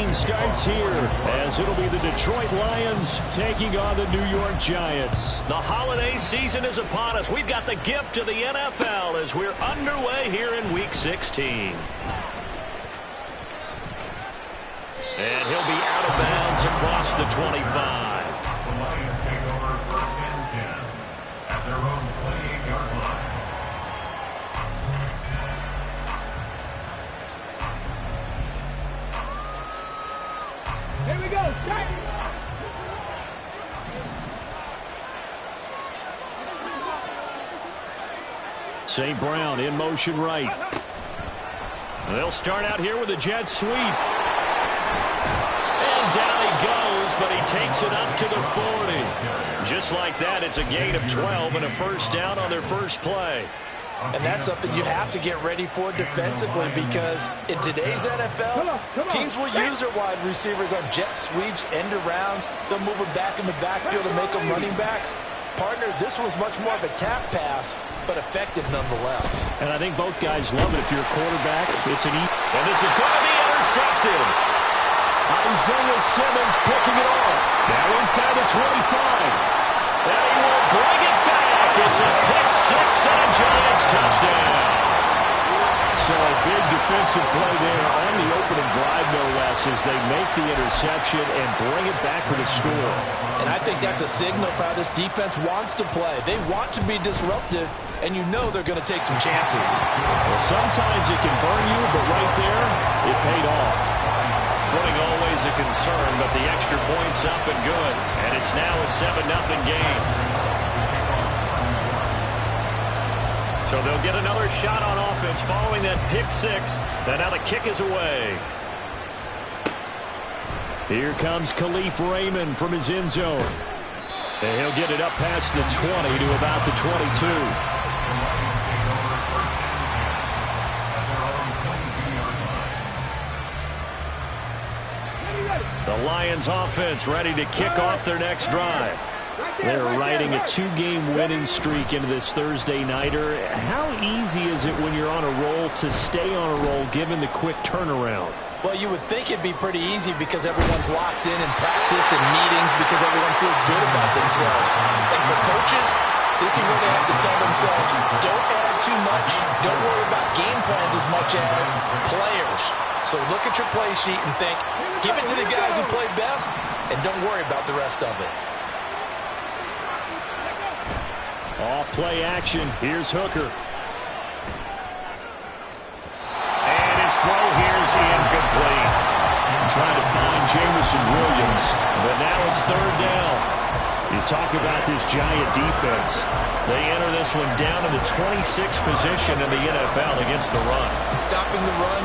action starts here as it'll be the Detroit Lions taking on the New York Giants. The holiday season is upon us. We've got the gift of the NFL as we're underway here in Week 16. And he'll be out of bounds across the 25. The Lions take over 1st and 10 at their own 28-yard line. Here we go. St. Brown in motion right. They'll start out here with a jet sweep. And down he goes, but he takes it up to the 40. Just like that, it's a gain of 12 and a first down on their first play. And that's something you have to get ready for defensively, because in today's NFL, teams will use their wide receivers on jet sweeps, end arounds. They'll move them back in the backfield and make them running backs. Partner, this was much more of a tap pass, but effective nonetheless. And I think both guys love it. If you're a quarterback, it's an easy. And this is going to be intercepted. Isaiah Simmons picking it off. Now inside the 25. And he will bring it back. It's a pick six and a Giants touchdown. So a big defensive play there on the opening drive, no less, as they make the interception and bring it back for the score. And I think that's a signal for how this defense wants to play. They want to be disruptive, and you know they're going to take some chances. Well, sometimes it can burn you, but right there, it paid off. Footing always a concern, but the extra point's up and good. And it's now a 7-0 game. So they'll get another shot on offense following that pick six. And now the kick is away. Here comes Khalif Raymond from his end zone. And he'll get it up past the 20 to about the 22. The Lions offense ready to kick off their next drive. They're riding a 2-game winning streak into this Thursday nighter. How easy is it when you're on a roll to stay on a roll given the quick turnaround? Well, you would think it'd be pretty easy because everyone's locked in practice and meetings because everyone feels good about themselves. And for coaches, this is where they have to tell themselves, don't add too much. Don't worry about game plans as much as players. So look at your play sheet and think, give it to the guys who play best, and don't worry about the rest of it. All play action. Here's Hooker. And his throw here is incomplete. Trying to find Jamison Williams, but now it's third down. You talk about this Giant defense. They enter this one down in the 26th position in the NFL against the run. Stopping the run,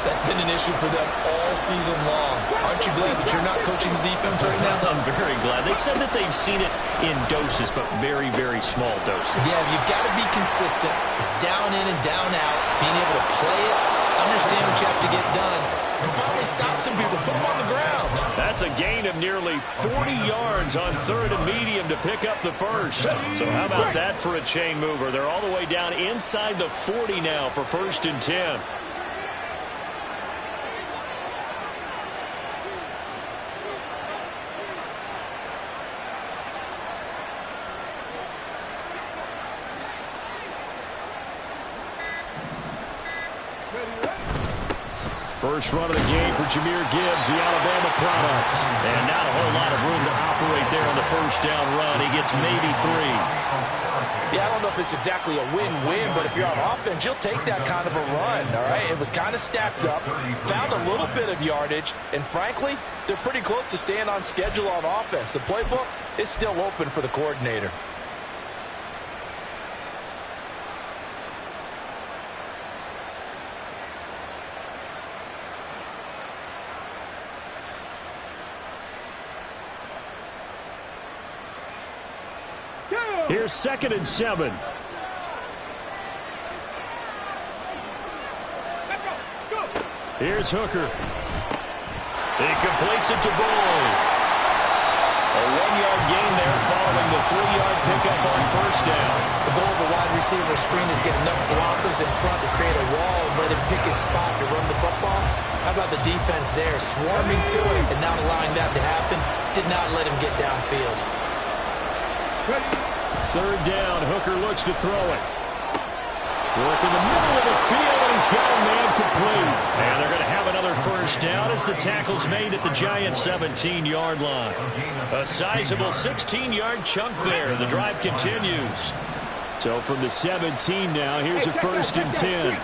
that's been an issue for them all season long. Aren't you glad that you're not coaching the defense right now? I'm very glad. They said that they've seen it in doses, but very, very small doses. Yeah, you've got to be consistent. It's down in and down out. Being able to play it, understand what you have to get done, and finally stop some people, put them on the ground. That's a gain of nearly 40 yards on third and medium to pick up the first. So how about that for a chain mover? They're all the way down inside the 40 now for 1st and 10. First run of the game for Jahmyr Gibbs, the Alabama product. And not a whole lot of room to operate there on the first down run. He gets maybe 3. Yeah, I don't know if it's exactly a win-win, but if you're on offense, you'll take that kind of a run, all right? It was kind of stacked up, found a little bit of yardage, and frankly, they're pretty close to staying on schedule on offense. The playbook is still open for the coordinator. Here's 2nd and 7. Here's Hooker. He completes it to Boyd. A 1-yard gain there following the 3-yard pickup on first down. The goal of the wide receiver screen is get enough blockers in front to create a wall and let him pick his spot to run the football. How about the defense there, swarming to it and not allowing that to happen? Did not let him get downfield. Third down, Hooker looks to throw it. Work in the middle of the field, and he's got a man complete. And they're going to have another first down as the tackle's made at the Giants' 17-yard line. A sizable 16-yard chunk there. The drive continues. So from the 17 now, here's a first and 10.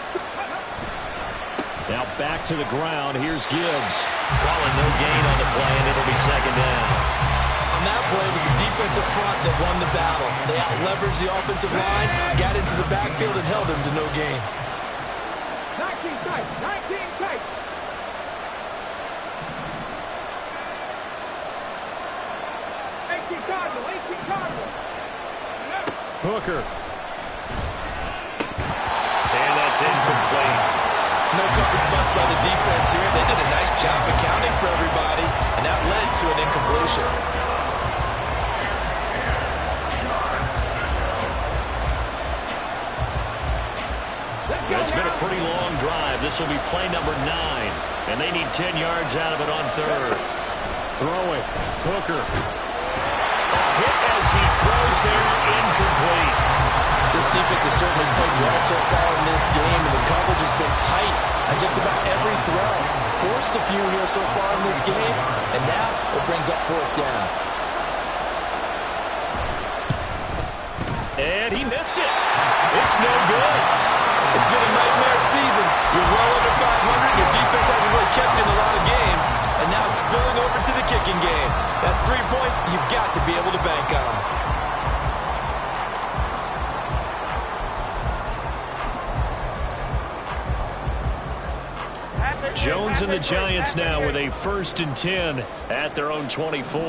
Now back to the ground. Here's Gibbs. Calling no gain on the play, and it'll be second down. On that play, it was the defensive front that won the battle. They out-leveraged the offensive line, got into the backfield, and held him to no gain. 19 tight, 19 tight. 18 Cardinal, 18 Cardinal. Hooker. And that's incomplete. No coverage bust by the defense here. They did a nice job accounting for everybody, and that led to an incompletion. It's been a pretty long drive. This will be play number 9, and they need 10 yards out of it on third. Throw it. Hooker. A hit as he throws there, incomplete. This defense has certainly played well so far in this game, and the coverage has been tight on just about every throw. Forced a few here so far in this game, and now it brings up fourth down. And he missed it. It's no good. It's been a nightmare season. You're well under 500. Your defense hasn't really kept in a lot of games, and now it's spilling over to the kicking game. That's 3 points you've got to be able to bank on. Jones and the Giants now with a first and 10 at their own 24.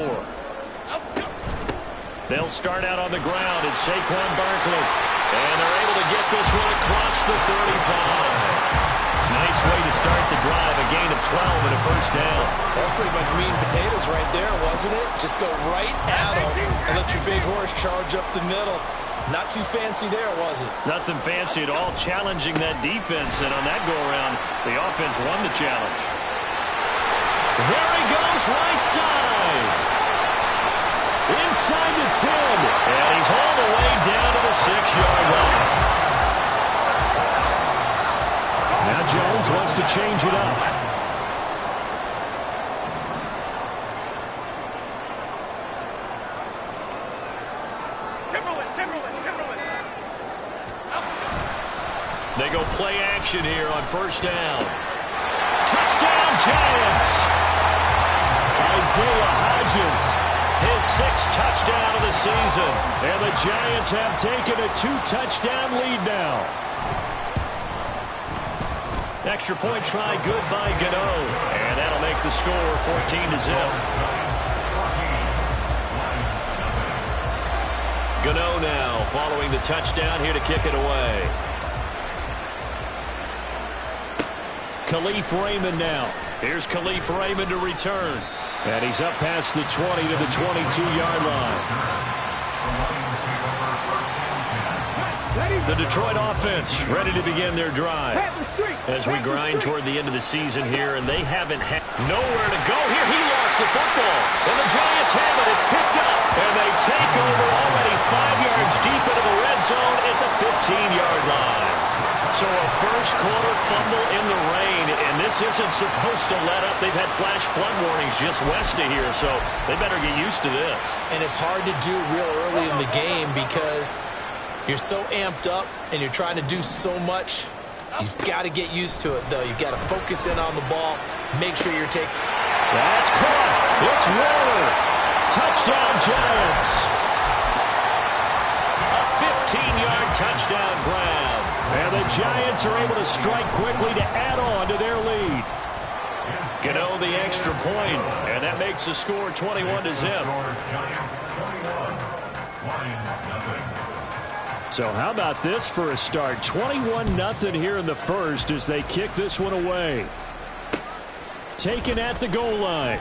They'll start out on the ground. It's Saquon Barkley. And they're able to get this one across the 35. Nice way to start the drive. A gain of 12 and a first down. That's pretty much meat and potatoes right there, wasn't it? Just go right at them and let your big horse charge up the middle. Not too fancy there, was it? Nothing fancy at all. Challenging that defense. And on that go-around, the offense won the challenge. There he goes, right side. Inside the 10. And he's all the way down to the 6-yard line. Now Jones wants to change it up. They go play action here on first down. Touchdown, Giants! Isaiah Hodgins. His 6th touchdown of the season. And the Giants have taken a 2-touchdown lead now. Extra point try good by Gano. And that'll make the score 14-0. Gano now following the touchdown here to kick it away. Khalif Raymond now. Here's Khalif Raymond to return. And he's up past the 20 to the 22-yard line. The Detroit offense ready to begin their drive. As we grind toward the end of the season here, and they haven't had nowhere to go here. He lost the football, and the Giants have it. It's picked up, and they take over already 5 yards deep into the red zone at the 15-yard line. So a first-quarter fumble in the rain, and this isn't supposed to let up. They've had flash flood warnings just west of here, so they better get used to this. And it's hard to do real early in the game because you're so amped up and you're trying to do so much. You've got to get used to it, though. You've got to focus in on the ball. Make sure you're taking... That's caught. It's Waller. Touchdown, Giants. A 15-yard touchdown grab. And the Giants are able to strike quickly to add on to their lead. Gano the extra point, and that makes the score 21-0. So how about this for a start? 21-0 here in the first as they kick this one away. Taken at the goal line.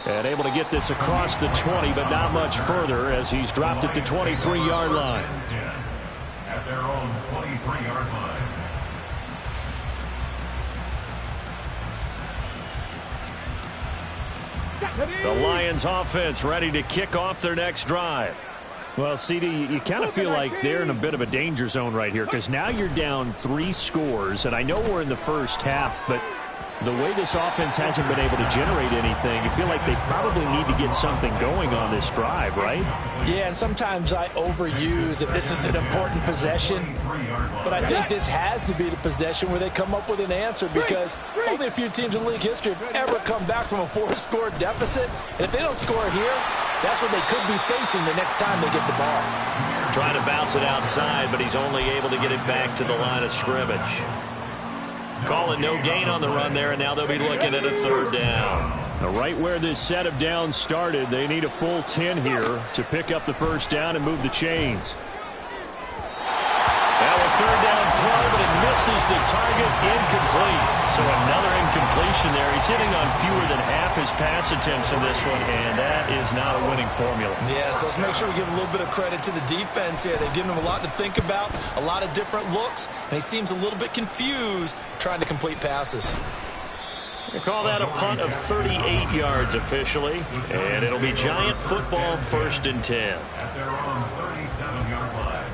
And able to get this across the 20, but not much further as he's dropped at the 23-yard line. At their own 23-yard line. The Lions offense ready to kick off their next drive. Well, CD, you kind of feel like they're in a bit of a danger zone right here because now you're down 3 scores, and I know we're in the first half, but the way this offense hasn't been able to generate anything, you feel like they probably need to get something going on this drive, right? Yeah, and sometimes I overuse that this is an important possession, but I think this has to be the possession where they come up with an answer because only a few teams in league history have ever come back from a 4-score deficit, and if they don't score here, that's what they could be facing the next time they get the ball. Trying to bounce it outside, but he's only able to get it back to the line of scrimmage. Call it no gain on the run there, and now they'll be looking at a 3rd down. Now, right where this set of downs started, they need a full 10 here to pick up the 1st down and move the chains. Now a 3rd down throw, but it misses the target, incomplete. So another incompletion there. He's hitting on fewer than half his pass attempts in this one, and that is not a winning formula. Yeah, so let's make sure we give a little bit of credit to the defense here. They've given him a lot to think about, a lot of different looks, and he seems a little bit confused trying to complete passes. They call that a punt of 38 yards officially, and it'll be Giant football 1st and 10. At their own 37-yard line.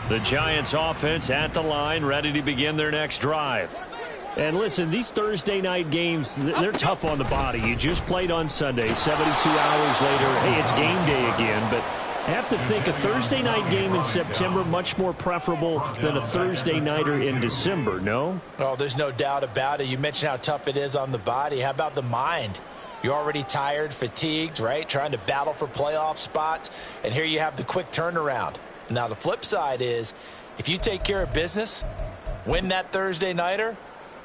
The Giants offense at the line, ready to begin their next drive. And listen, these Thursday night games, they're tough on the body. You just played on Sunday, 72 hours later. Hey, it's game day again, but I have to think a Thursday night game in September much more preferable than a Thursday nighter in December, no? Oh, there's no doubt about it. You mentioned how tough it is on the body. How about the mind? You're already tired, fatigued, right? Trying to battle for playoff spots, and here you have the quick turnaround. Now, the flip side is, if you take care of business, win that Thursday nighter,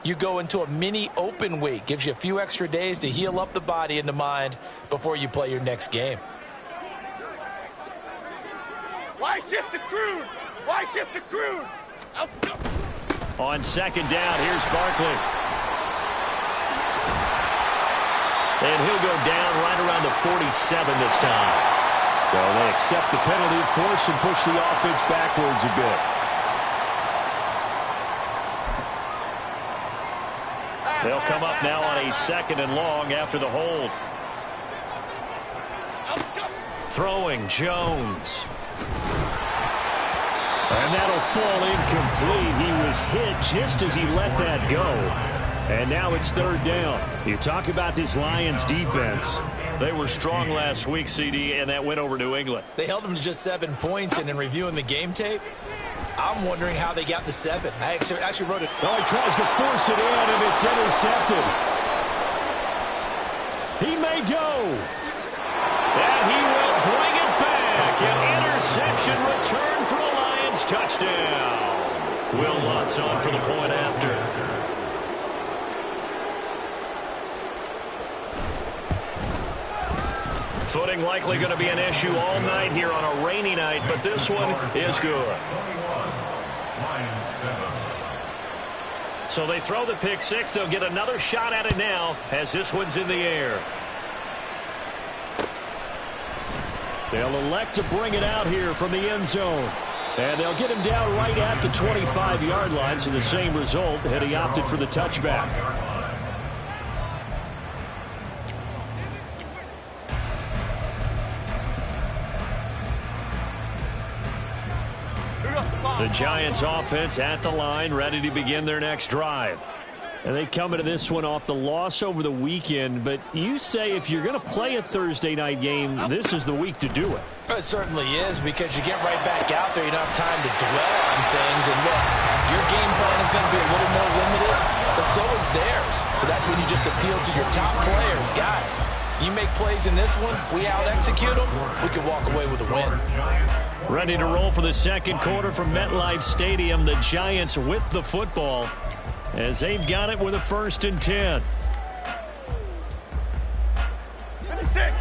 you go into a mini open week. Gives you a few extra days to heal up the body and the mind before you play your next game. Why shift to crude? Why shift to crude? On 2nd down, here's Barkley. And he'll go down right around the 47 this time. Well, they accept the penalty, of course, and push the offense backwards a bit. They'll come up now on a 2nd and long after the hold. Throwing Jones. And that'll fall incomplete. He was hit just as he let that go. And now it's 3rd down. You talk about this Lions defense. They were strong last week, CD, and that went over New England. They held them to just 7 points, and in reviewing the game tape, I'm wondering how they got the 7. I actually wrote it. Oh, he tries to force it in, and it's intercepted. He may go. And he will bring it back. An interception return for a Lions touchdown. Will Lutz on for the point after. Footing likely going to be an issue all night here on a rainy night, but this one is good. So they throw the pick 6. They'll get another shot at it now as this one's in the air. They'll elect to bring it out here from the end zone. And they'll get him down right at the 25-yard line, so the same result had he opted for the touchback. The Giants offense at the line, ready to begin their next drive. And they come into this one off the loss over the weekend, but you say if you're going to play a Thursday night game, this is the week to do it. It certainly is, because you get right back out there. You don't have time to dwell on things. And look, your game plan is going to be a little more limited, but so is theirs. So that's when you just appeal to your top players. Guys, you make plays in this one, we out-execute them, we can walk away with a win. Ready to roll for the second quarter from MetLife Stadium. The Giants with the football as they've got it with a 1st and 10. 56.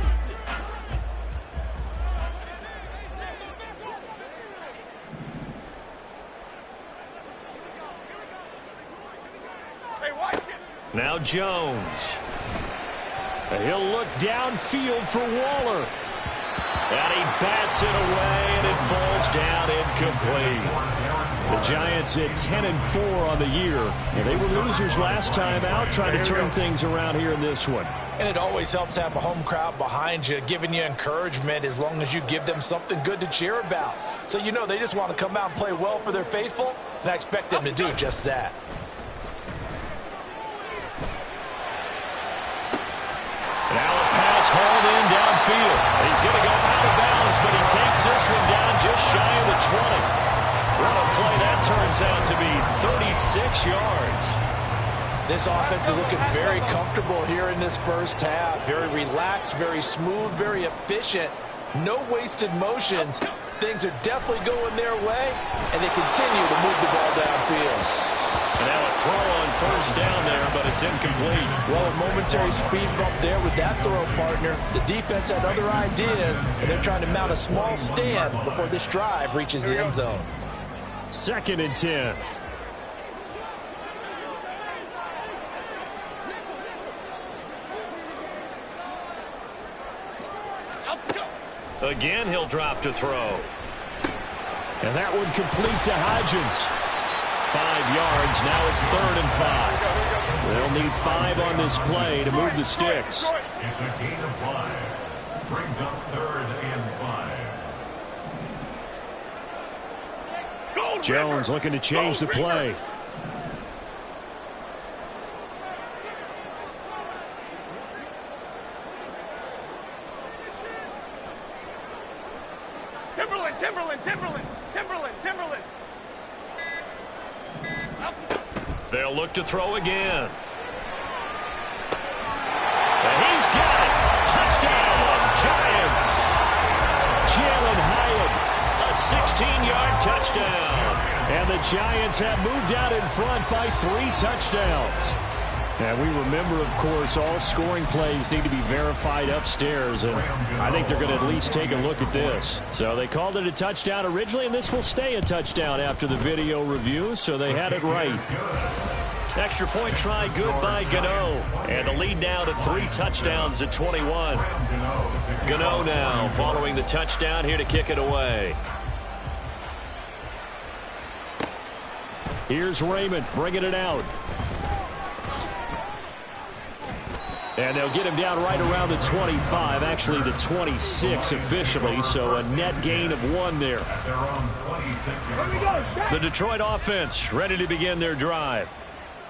Now Jones. And he'll look downfield for Waller. And he bats it away, and it falls down incomplete. The Giants at 10-4 on the year. And they were losers last time out, trying to turn things around here in this one. And it always helps to have a home crowd behind you, giving you encouragement as long as you give them something good to cheer about. So you know they just want to come out and play well for their faithful, and I expect them to do just that. Now a pass hauled in downfield. He's going to go out of bounds, but he takes this one down just shy of the 20. What a play that turns out to be, 36 yards. This offense is looking very comfortable here in this first half. Very relaxed, very smooth, very efficient. No wasted motions. Things are definitely going their way, and they continue to move the ball downfield. And now a throw on first down there, but it's incomplete. Well, a momentary speed bump there with that throw, partner. The defense had other ideas, and they're trying to mount a small stand before this drive reaches the end zone. 2nd and 10. Again, he'll drop to throw. And that one complete to Hodgins. 5 yards. Now it's 3rd and 5. They'll need 5 on this play to move the sticks. It's a gain of 5. Brings up 3rd and 5. Jones looking to change the play. Timberland. They'll look to throw again. And he's got it. Touchdown, Giants. Jalen Hyatt. A 16-yard touchdown. And the Giants have moved out in front by 3 touchdowns. And we remember, of course, all scoring plays need to be verified upstairs. And I think they're going to at least take a look at this. So they called it a touchdown originally, and this will stay a touchdown after the video review. So they had it right. Extra point try good by Gano. And the lead now to 3 touchdowns at 21. Gano now following the touchdown here to kick it away. Here's Raymond bringing it out. And they'll get him down right around the 25, actually the 26 officially, so a net gain of 1 there. The Detroit offense ready to begin their drive.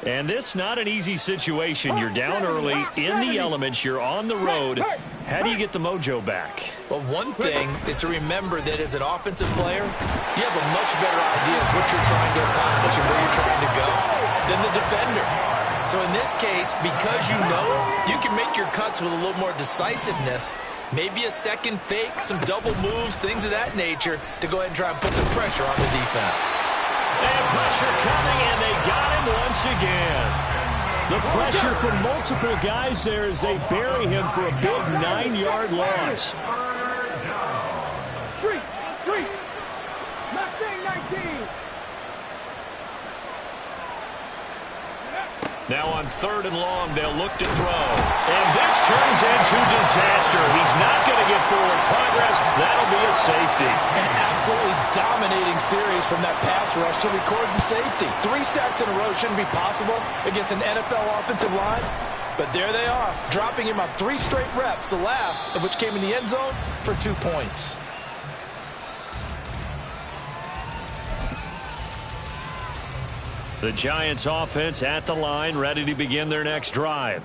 And this not an easy situation. You're down early, in the elements, you're on the road. How do you get the mojo back? Well, one thing is to remember that as an offensive player, you have a much better idea of what you're trying to accomplish and where you're trying to go than the defender. So in this case, because you know, you can make your cuts with a little more decisiveness, maybe a second fake, some double moves, things of that nature, to go ahead and try and put some pressure on the defense. And pressure coming, and they got him once again. The pressure from multiple guys there as they bury him for a big 9-yard loss. Now on 3rd and long, they'll look to throw. And this turns into disaster. He's not going to get forward progress. That'll be a safety. An absolutely dominating series from that pass rush to record the safety. 3 sacks in a row shouldn't be possible against an NFL offensive line. But there they are, dropping him on 3 straight reps, the last of which came in the end zone for 2 points. The Giants offense at the line, ready to begin their next drive.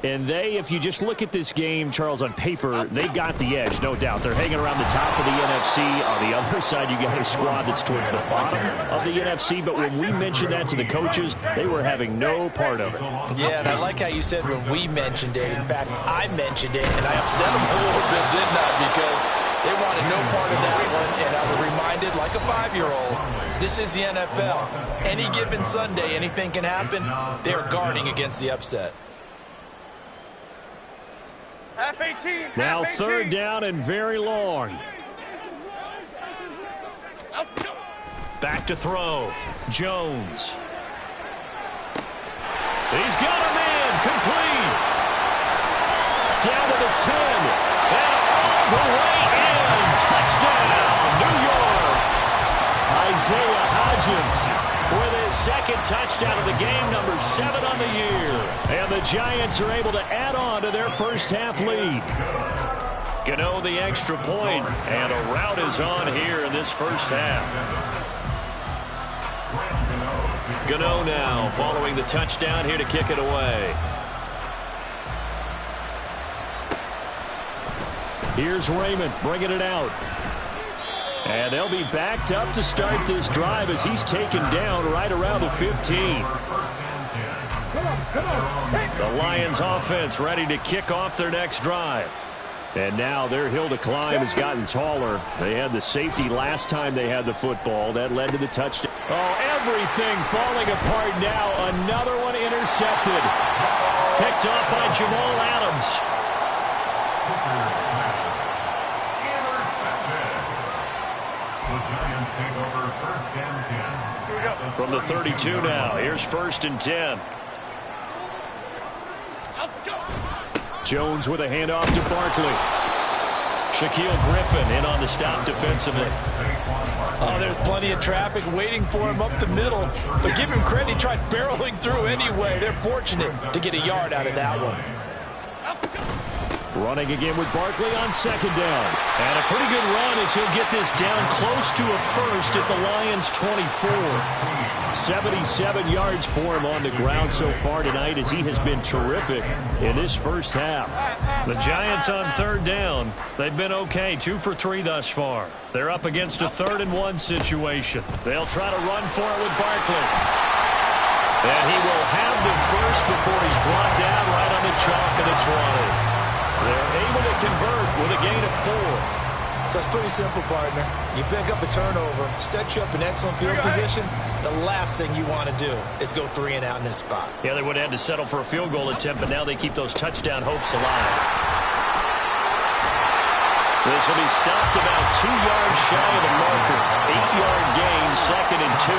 And they, if you just look at this game, Charles, on paper, they got the edge, no doubt. They're hanging around the top of the NFC. On the other side, you got a squad that's towards the bottom of the NFC. But when we mentioned that to the coaches, they were having no part of it. Yeah, and I like how you said when we mentioned it. In fact, I mentioned it, and I upset them a little bit, didn't I? Because they wanted no part of that one, and I was reminded, like a 5-year-old, this is the NFL. Any given Sunday, anything can happen. They're guarding against the upset. Half 18. Now half 3rd 18. down and very long. Back to throw. Jones. He's got him in. complete. Down to the 10. And all the way in. Touchdown, New York. Isaiah Hodgins with his second touchdown of the game, number 7 on the year. And the Giants are able to add on to their first half lead. Gano the extra point, and a rout is on here in this first half. Gano now following the touchdown here to kick it away. Here's Raymond bringing it out. And they'll be backed up to start this drive as he's taken down right around the 15. The Lions offense ready to kick off their next drive. And now their hill to climb has gotten taller. They had the safety last time they had the football. That led to the touchdown. Oh, everything falling apart now. Another one intercepted. Picked off by Jamal Adams. From the 32 now. Here's 1st and 10. Jones with a handoff to Barkley. Shaquille Griffin in on the stop defensively. Oh, there's plenty of traffic waiting for him up the middle. But give him credit, he tried barreling through anyway. They're fortunate to get a yard out of that one. Running again with Barkley on 2nd down. And a pretty good run as he'll get this down close to a first at the Lions' 24. 77 yards for him on the ground so far tonight as he has been terrific in this first half. The Giants on 3rd down. They've been okay, 2 for 3 thus far. They're up against a 3rd and 1 situation. They'll try to run for it with Barkley. And he will have the first before he's brought down right on the chalk of the 20. They're able to convert with a gain of 4. So it's pretty simple, partner. You pick up a turnover, set you up in excellent field position. The last thing you want to do is go 3 and out in this spot. Yeah, they would have had to settle for a field goal attempt, but now they keep those touchdown hopes alive. This will be stopped about 2 yards shy of the marker. 8-yard gain, 2nd and 2.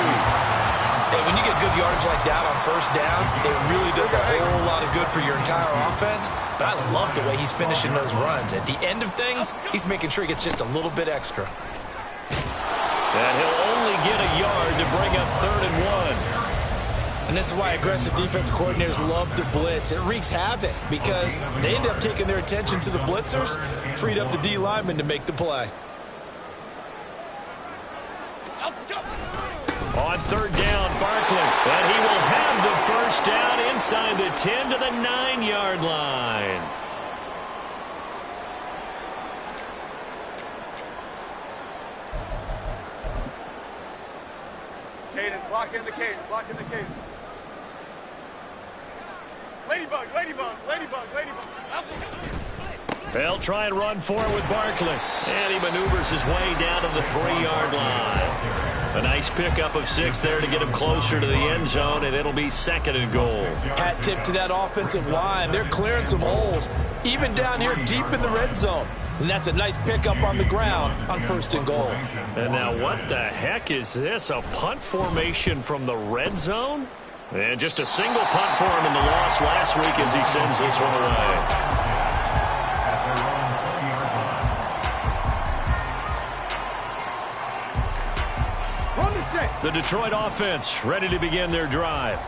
Hey, when you get good yardage like that on 1st down, it really does a whole lot of good for your entire offense. But I love the way he's finishing those runs. At the end of things, he's making sure he gets just a little bit extra. And he'll only get a yard to bring up 3rd and 1. And this is why aggressive defensive coordinators love to blitz. It wreaks havoc because they end up taking their attention to the blitzers, freed up the D lineman to make the play. On 3rd down, Barkley. And he will have the first down inside the 10 to the 9-yard line. Cadence, lock in the cadence, lock in the cadence. Ladybug, ladybug, ladybug, ladybug. They'll try and run for it with Barkley. And he maneuvers his way down to the 3-yard line. A nice pickup of 6 there to get him closer to the end zone, and it'll be 2nd and goal. Hat tip to that offensive line. They're clearing some holes, even down here deep in the red zone. And that's a nice pickup on the ground on 1st and goal. And now what the heck is this? A punt formation from the red zone? And just a single punt for him in the loss last week as he sends this one away. The Detroit offense ready to begin their drive.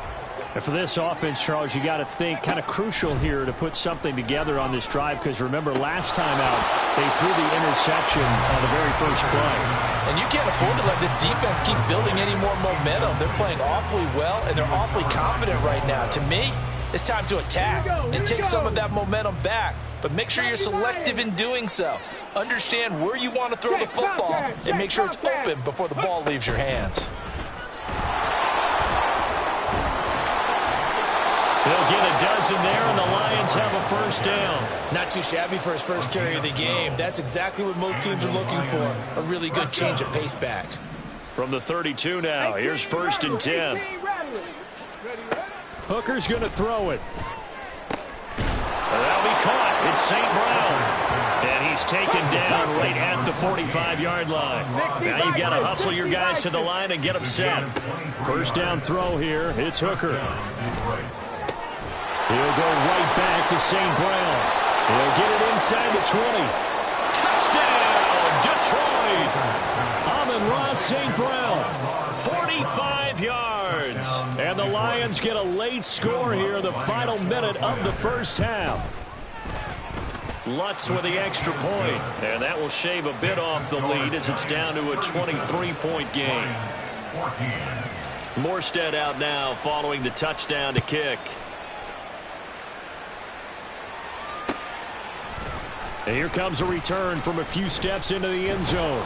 And for this offense, Charles, you got to think kind of crucial here to put something together on this drive because remember last time out they threw the interception on the very first play. And you can't afford to let this defense keep building any more momentum. They're playing awfully well and they're awfully confident right now. To me, it's time to attack and take some of that momentum back. But make sure you're selective in doing so. Understand where you want to throw the football and make sure it's open before the ball leaves your hands. They'll get a dozen there, and the Lions have a first down. Not too shabby for his first carry of the game. That's exactly what most teams are looking for, a really good change of pace back. From the 32 now, here's 1st and 10. Hooker's going to throw it. That'll be caught. It's St. Brown. And he's taken down right at the 45-yard line. Now you've got to hustle your guys to the line and get them set. First down throw here. It's Hooker. He'll go right back to St. Brown. He'll get it inside the 20. Touchdown, Detroit! Amon-Ra St. Brown, 45 yards. And the Lions get a late score here in the final minute of the first half. Lutz with the extra point, and that will shave a bit off the lead as it's down to a 23-point game. Morstead out now following the touchdown to kick. And here comes a return from a few steps into the end zone.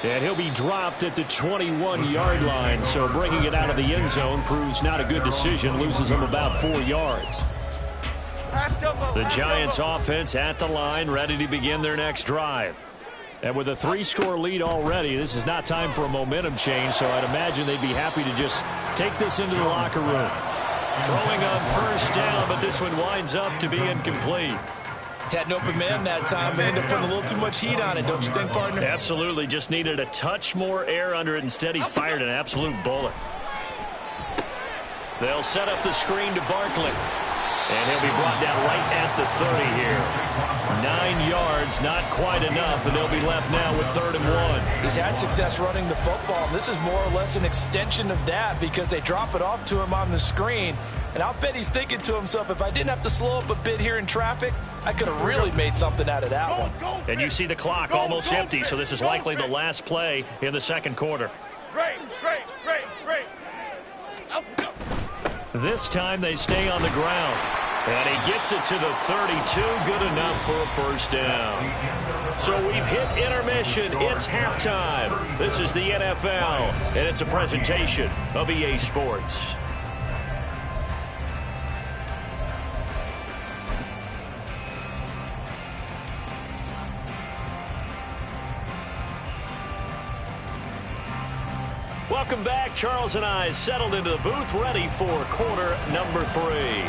And he'll be dropped at the 21-yard line, so bringing it out of the end zone proves not a good decision, loses him about 4 yards. The Giants offense at the line, ready to begin their next drive. And with a 3-score lead already, this is not time for a momentum change, so I'd imagine they'd be happy to just take this into the locker room. Throwing on first down, but this one winds up to be incomplete. Had an open man that time. They ended up putting a little too much heat on it, don't you think, partner? Absolutely. Just needed a touch more air under it. Instead, he fired an absolute bullet. They'll set up the screen to Barkley. And he'll be brought down right at the 30 here. 9 yards, not quite enough, and they'll be left now with 3rd and 1. He's had success running the football. This is more or less an extension of that because they drop it off to him on the screen. And I'll bet he's thinking to himself, if I didn't have to slow up a bit here in traffic, I could have really made something out of that one. And you see the clock almost empty, so this is likely the last play in the second quarter. Great. This time they stay on the ground. And he gets it to the 32, good enough for a first down. So we've hit intermission. It's halftime. This is the NFL, and it's a presentation of EA Sports. Welcome back. Charles and I settled into the booth, ready for quarter number 3.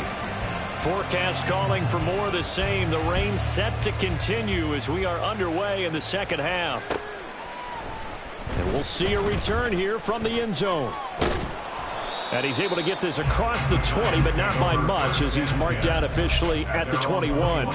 Forecast calling for more of the same. The rain set to continue as we are underway in the second half. And we'll see a return here from the end zone. And he's able to get this across the 20, but not by much as he's marked down officially at the 21.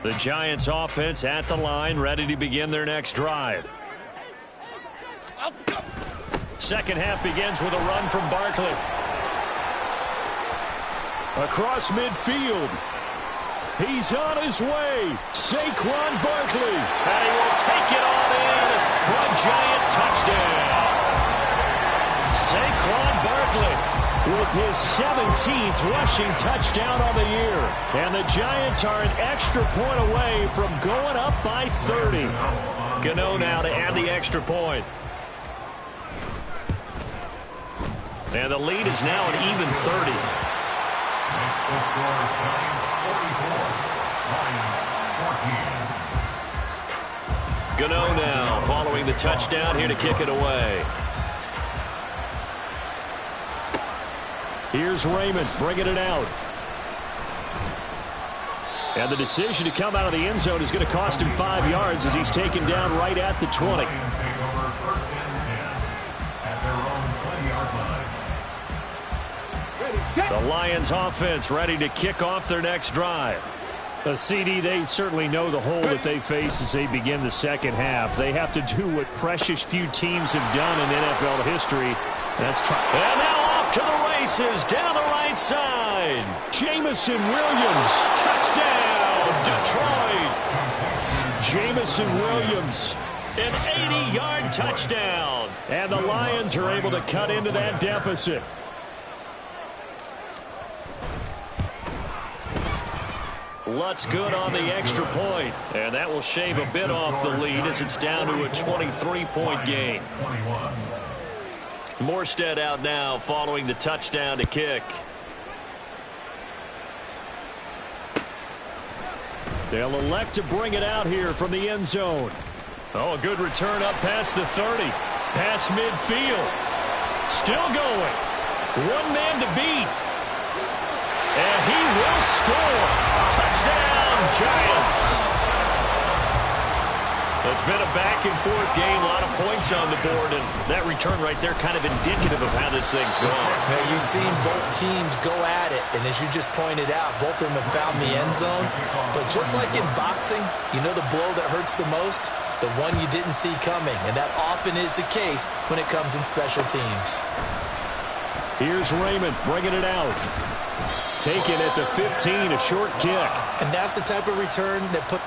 The Giants offense at the line, ready to begin their next drive. Second half begins with a run from Barkley. Across midfield. He's on his way. Saquon Barkley. And he will take it on in for a Giant touchdown. Saquon Barkley with his 17th rushing touchdown on the year. And the Giants are an extra point away from going up by 30. Gano now to add the extra point. And the lead is now an even 30. Next to score, Giants 44, Lions 14. Gano now following the touchdown here to kick it away. Here's Raymond bringing it out. And the decision to come out of the end zone is going to cost him 5 yards as he's taken down right at the 20. Lions take over 1st and 10 at their own 20-yard line. The Lions offense ready to kick off their next drive. A CD, they certainly know the hole that they face as they begin the second half. They have to do what precious few teams have done in NFL history. That's try. And now off to the races down the right side. Jamison Williams. Touchdown, Detroit. Jamison Williams. An 80-yard touchdown. And the Lions are able to cut into that deficit. Lutz good on the extra point. And that will shave a bit off the lead as it's down to a 23-point game. Morstead out now following the touchdown to kick. They'll elect to bring it out here from the end zone. Oh, a good return up past the 30. Past midfield. Still going. One man to beat. And he will score. Touchdown, Giants. It's been a back-and-forth game, a lot of points on the board, and that return right there kind of indicative of how this thing's going. Hey, you've seen both teams go at it, and as you just pointed out, both of them have found the end zone. But just like in boxing, you know the blow that hurts the most? The one you didn't see coming, and that often is the case when it comes in special teams. Here's Raymond bringing it out. Taken at the 15, a short kick. And that's the type of return that put...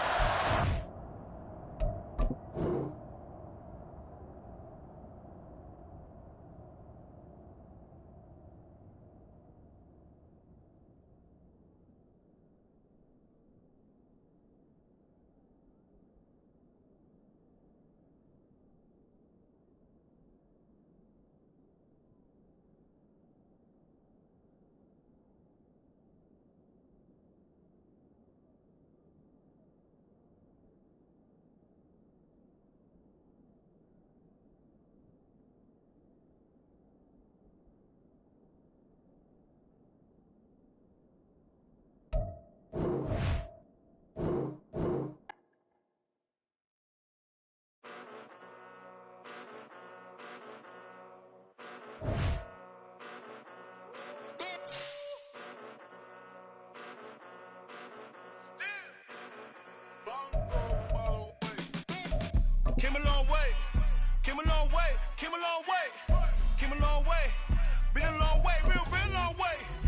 Came a long way, came a long way, came a long way, came a long way, been a long way, real long way.